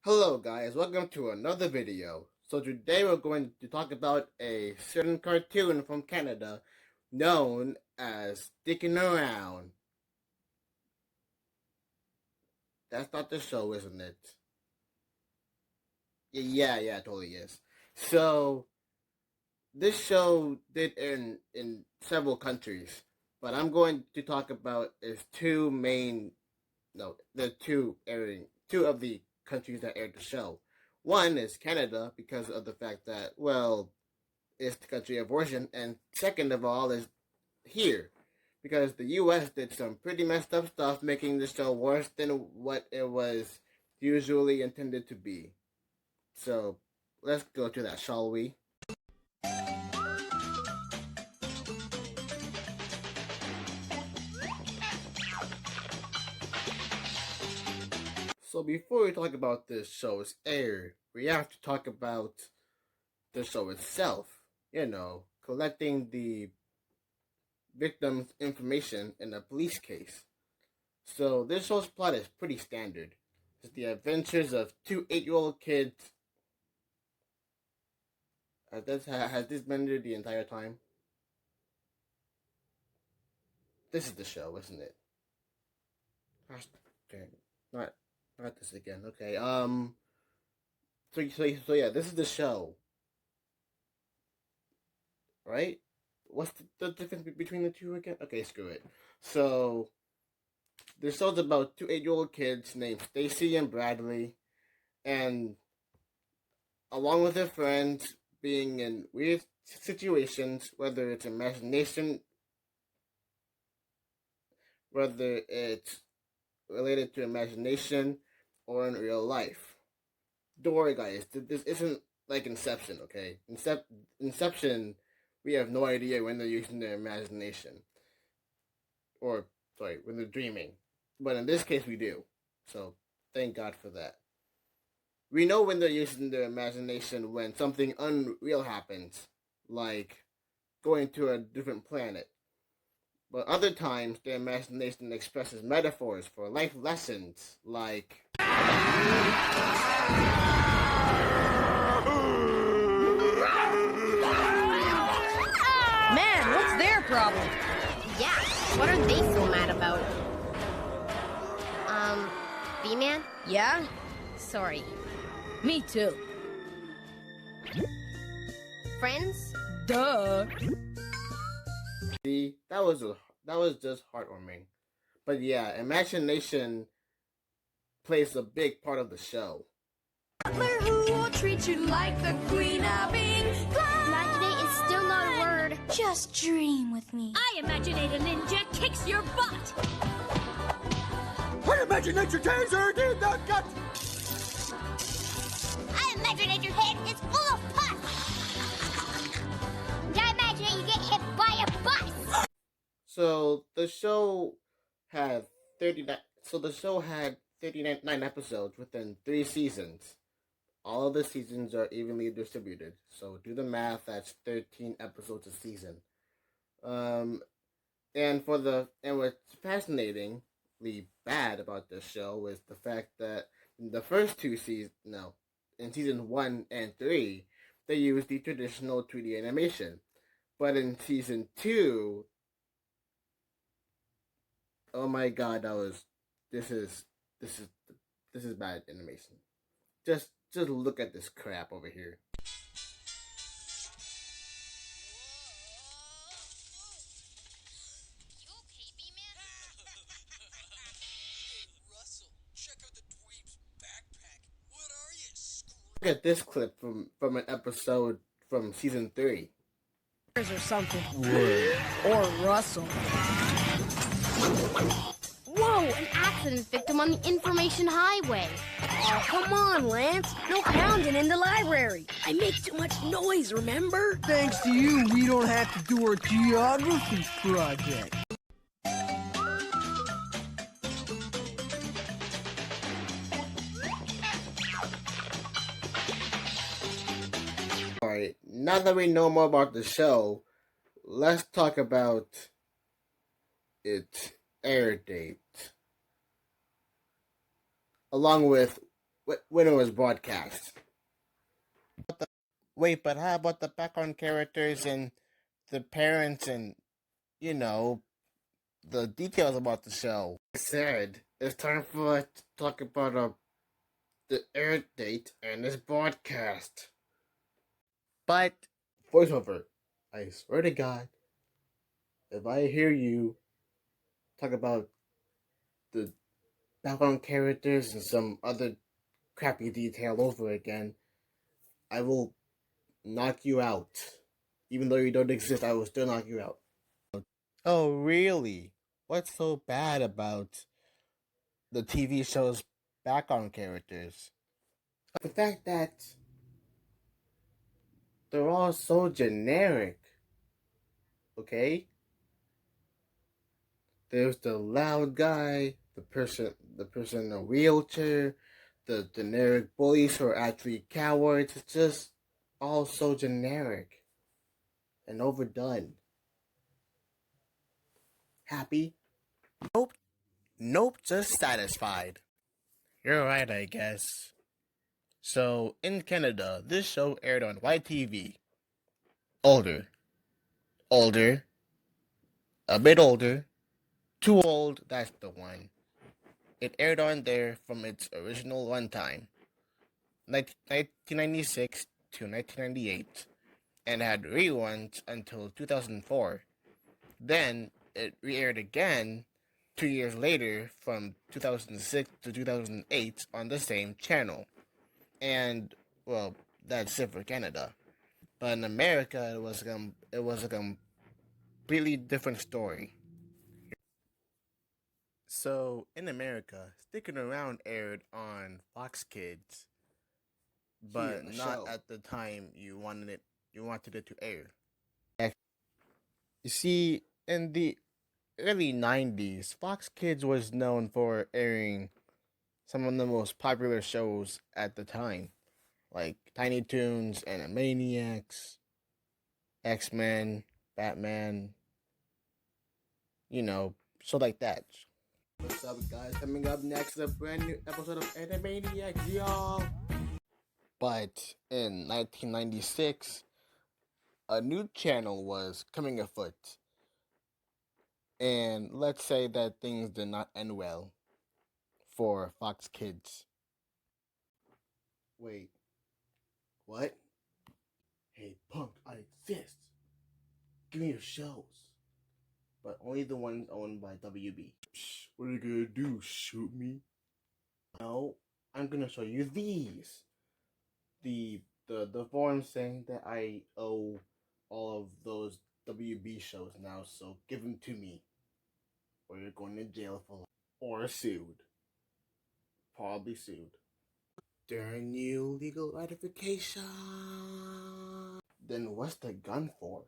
Hello guys, welcome to another video. So today we're going to talk about a certain cartoon from Canada known as Stickin Around. That's not the show, isn't it? Yeah, it totally is. So this show did in several countries, but I'm going to talk about its two of the countries that aired the show. One is Canada because of the fact that, well, it's the country of origin, and second of all is here because the U.S. did some pretty messed up stuff, making the show worse than what it was usually intended to be. So let's go to that, shall we? So before we talk about this show's air, we have to talk about the show itself. Collecting the victim's information in a police case. So this show's plot is pretty standard. It's the adventures of two 8-year-old kids. Has this been there the entire time? This is the show, isn't it? Okay, not this again. Okay. So yeah, this is the show, right? What's the difference between the two again? Okay, screw it. So the show's about two 8-year-old kids named Stacy and Bradley, and along with their friends, being in weird situations, whether it's related to imagination or in real life. Don't worry, guys. This isn't like Inception, okay? Inception, we have no idea when they're using their imagination. When they're dreaming. But in this case, we do. So, thank God for that. We know when they're using their imagination when something unreal happens, like going to a different planet. But other times, their imagination expresses metaphors for life lessons, like... Man, what's their problem? Yeah, what are they so mad about? B-Man? Yeah? Sorry. Me too. Friends? Duh. See, that was just heartwarming. But yeah, imagination plays a big part of the show. Butler who will treat you like the queen of England. Imaginate is still not a word. Just dream with me. I imaginate a ninja kicks your butt. I imaginate your taser in the gut. I imaginate your head is full of pus. I imaginate you get hit by a bus. So the show had 39 episodes within 3 seasons. All of the seasons are evenly distributed. So do the math, that's 13 episodes a season. And what's fascinatingly bad about this show is the fact that in the first two seasons, in season 1 and 3, they used the traditional 2D animation. But in season 2, oh my god, this is bad animation. Just look at this crap over here. You okay, B-Man? Russell, check out the dweeb's backpack. What are you, Look at this clip from an episode from season 3. Or something. Or Russell. Whoa, an accident victim on the information highway. Oh, come on, Lance. No pounding in the library. I make too much noise, remember? Thanks to you, we don't have to do our geography project. Alright, now that we know more about the show, let's talk about its air date. Along with when it was broadcast. Wait, but how about the background characters and the parents and you know the details about the show? I said it's time for us to talk about the air date and this broadcast. But voiceover, I swear to God, if I hear you talk about the background characters and some other crappy detail over again, I will knock you out. Even though you don't exist, I will still knock you out. Oh, really? What's so bad about the TV show's background characters? The fact that they're all so generic, okay? There's the loud guy, the person in a wheelchair, the generic bullies who are actually cowards. It's just all so generic and overdone. Happy? Nope. Nope, just satisfied. You're right, I guess. So, in Canada, this show aired on YTV. Older. Older. A bit older. Too old, that's the one. It aired on there from its original runtime, 1996 to 1998, and had reruns until 2004. Then, it re aired again 2 years later from 2006 to 2008 on the same channel. And, well, that's it for Canada. But in America, it was a completely different story. So in America, Stickin' Around aired on Fox Kids, but not show. at the time you wanted it to air. You see, in the early 90s, Fox Kids was known for airing some of the most popular shows at the time, like Tiny Toons, Animaniacs, X-Men, Batman, so like that. What's up, guys? Coming up next, a brand new episode of Animaniacs, y'all. But in 1996, a new channel was coming afoot, and let's say that things did not end well for Fox Kids. Wait, what? Hey, punk, I exist. Give me your shows, but only the ones owned by WB. Psh, what are you gonna do? Shoot me? No, I'm gonna show you these. The form saying that I owe all of those WB shows now, so give them to me, or you're going to jail for life, or sued, probably sued. Darn you, legal ratification. Then what's the gun for?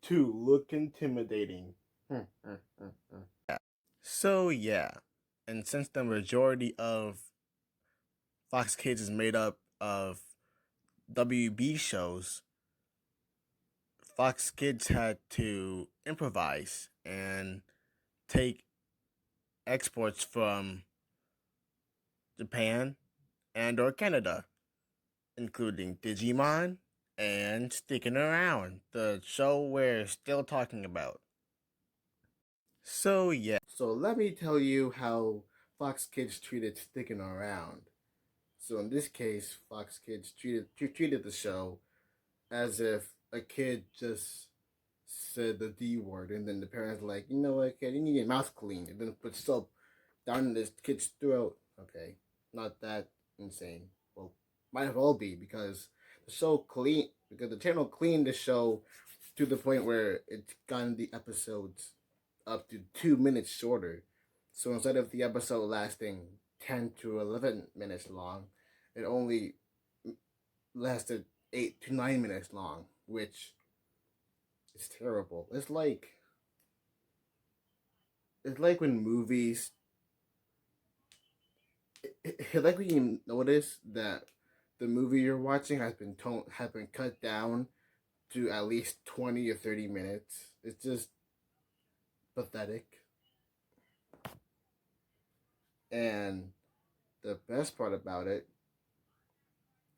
To look intimidating. So yeah, and since the majority of Fox Kids is made up of WB shows, Fox Kids had to improvise and take exports from Japan and or Canada, including Digimon and Stickin' Around, the show we're still talking about. So yeah. So let me tell you how Fox Kids treated Stickin' Around. So in this case, Fox Kids treated the show as if a kid just said the D word, and then the parents were like, you know what, kid, you need your mouth cleaned, and then put soap down this kid's throat. Okay, not that insane. Well, might as well be because the channel cleaned the show to the point where it's gotten the episodes up to 2 minutes shorter. So instead of the episode lasting 10 to 11 minutes long, it only lasted 8 to 9 minutes long, which is terrible. It's like when movies. It's like when you notice that the movie you're watching has been cut down to at least 20 or 30 minutes. It's just pathetic. And the best part about it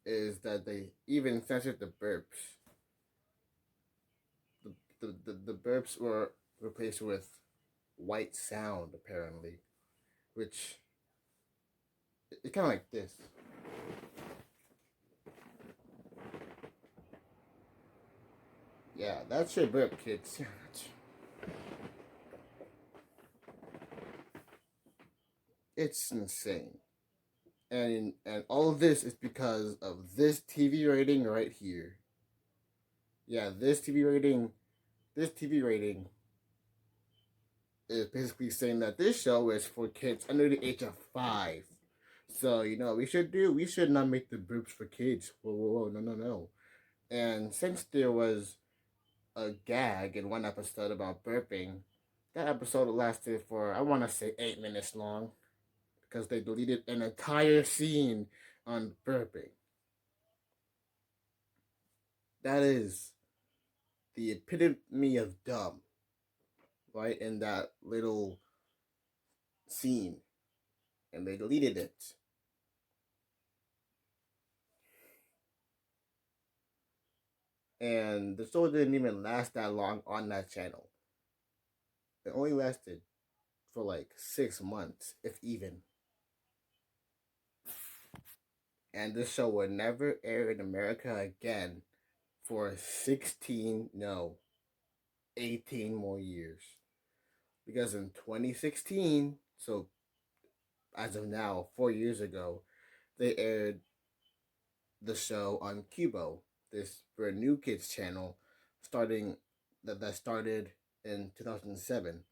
is that they even censored the burps. The burps were replaced with white sound apparently, which it's kind of like this. Yeah, that's your burp, kids. It's insane, and all of this is because of this TV rating right here. Yeah, this TV rating is basically saying that this show is for kids under the age of 5. So we should not make the burps for kids. Whoa, whoa, whoa, no, no, no. And since there was a gag in one episode about burping, that episode lasted for I want to say 8 minutes long because they deleted an entire scene on burping. That is the epitome of dumb, right? In that little scene, and they deleted it. And the show didn't even last that long on that channel. It only lasted for like 6 months, if even. And this show would never air in America again for 16, no, 18 more years. Because in 2016, so as of now, 4 years ago, they aired the show on Cubo, this brand new kids channel, starting that started in 2007,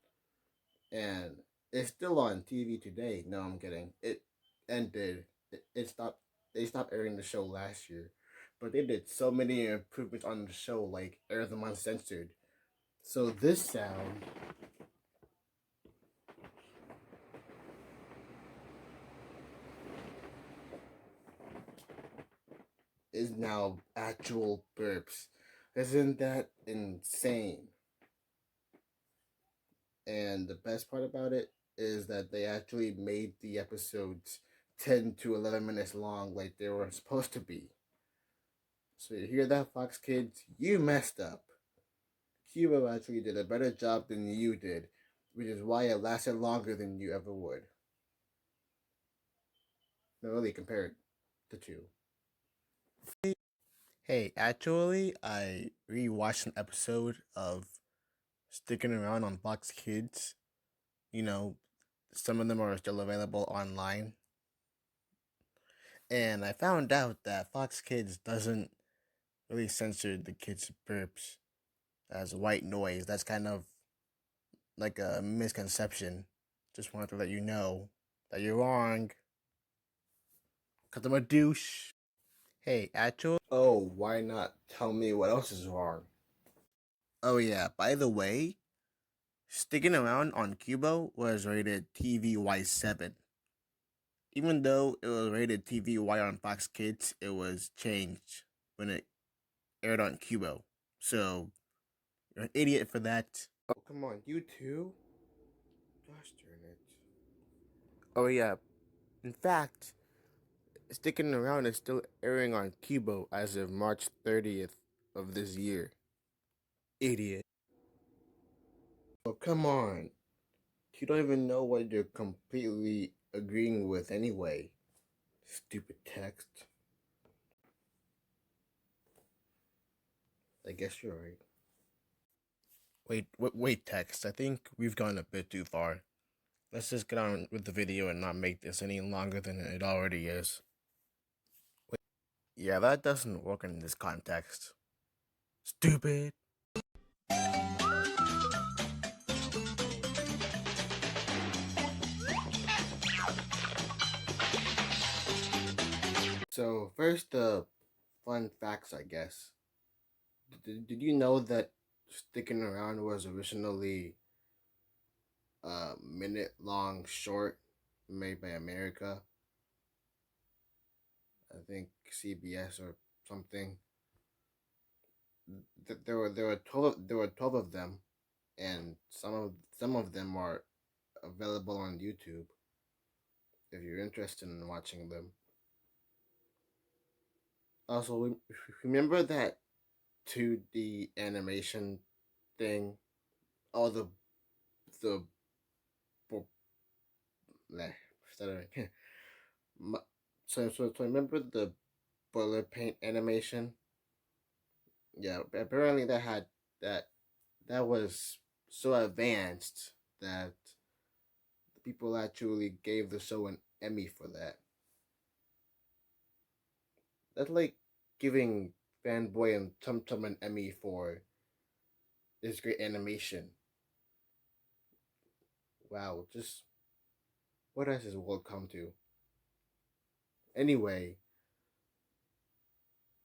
and it's still on TV today. No, I'm kidding. It ended. It stopped. They stopped airing the show last year, but they did so many improvements on the show, like air them uncensored. So this sound is now actual burps. Isn't that insane? And the best part about it is that they actually made the episodes 10 to 11 minutes long like they were supposed to be. So you hear that, Fox Kids? You messed up. Cuba actually did a better job than you did, which is why it lasted longer than you ever would. No, really, compared the two. Hey, actually, I rewatched an episode of Sticking Around on Fox Kids. You know, some of them are still available online. And I found out that Fox Kids doesn't really censor the kids' burps as white noise. That's kind of like a misconception. Just wanted to let you know that you're wrong. Because I'm a douche. Hey, actual. Oh, why not tell me what else is wrong? Oh, yeah, by the way, Sticking Around on Cubo was rated TVY7. Even though it was rated TVY on Fox Kids, it was changed when it aired on Cubo. So, you're an idiot for that. Oh, come on, you too? Gosh darn it. Oh, yeah. In fact, Sticking Around is still airing on Cubo as of March 30th of this year. Idiot. Oh, come on. You don't even know what you're completely agreeing with anyway. Stupid text. I guess you're right. Wait, text. I think we've gone a bit too far. Let's just get on with the video and not make this any longer than it already is. Wait, yeah, that doesn't work in this context. Stupid. So, first, the fun facts, I guess. Did you know that Sticking Around was originally a minute long short made by America? I think CBS or something. There were 12 of them, and some of them are available on YouTube. if you're interested in watching them. Also, remember that 2D animation thing? Oh, the bleh, stuttering. So remember the bullet paint animation? Yeah, apparently that that was so advanced that the people actually gave the show an Emmy for that. That's like giving Fanboy and Tum Tum an Emmy for this great animation. Wow, just what has this world come to? Anyway,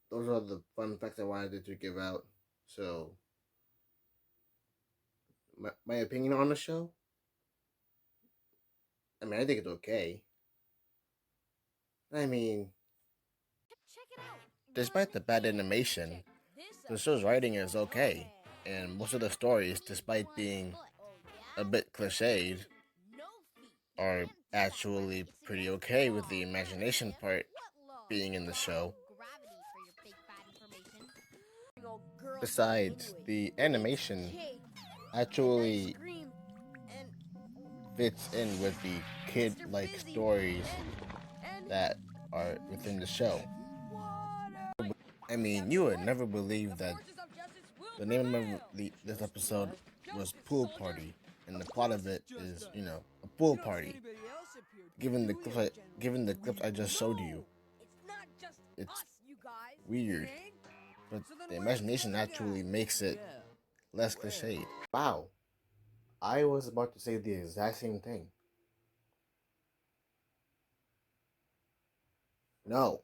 those are the fun facts I wanted to give out. So, my opinion on the show? I mean, I think it's okay. I mean, despite the bad animation, the show's writing is okay, and most of the stories, despite being a bit cliched, are actually pretty okay with the imagination part being in the show. Besides, the animation actually fits in with the kid-like stories that are within the show. I mean, you would never believe that the name of this episode was Pool Party, and the plot of it is, a pool party. Given the clips I just showed you, it's weird, but the imagination actually makes it less cliched. Wow, I was about to say the exact same thing. No,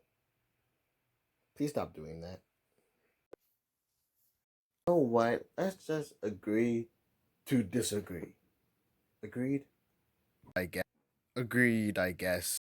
please stop doing that. You know what? Let's just agree to disagree. Agreed? I guess. Agreed, I guess.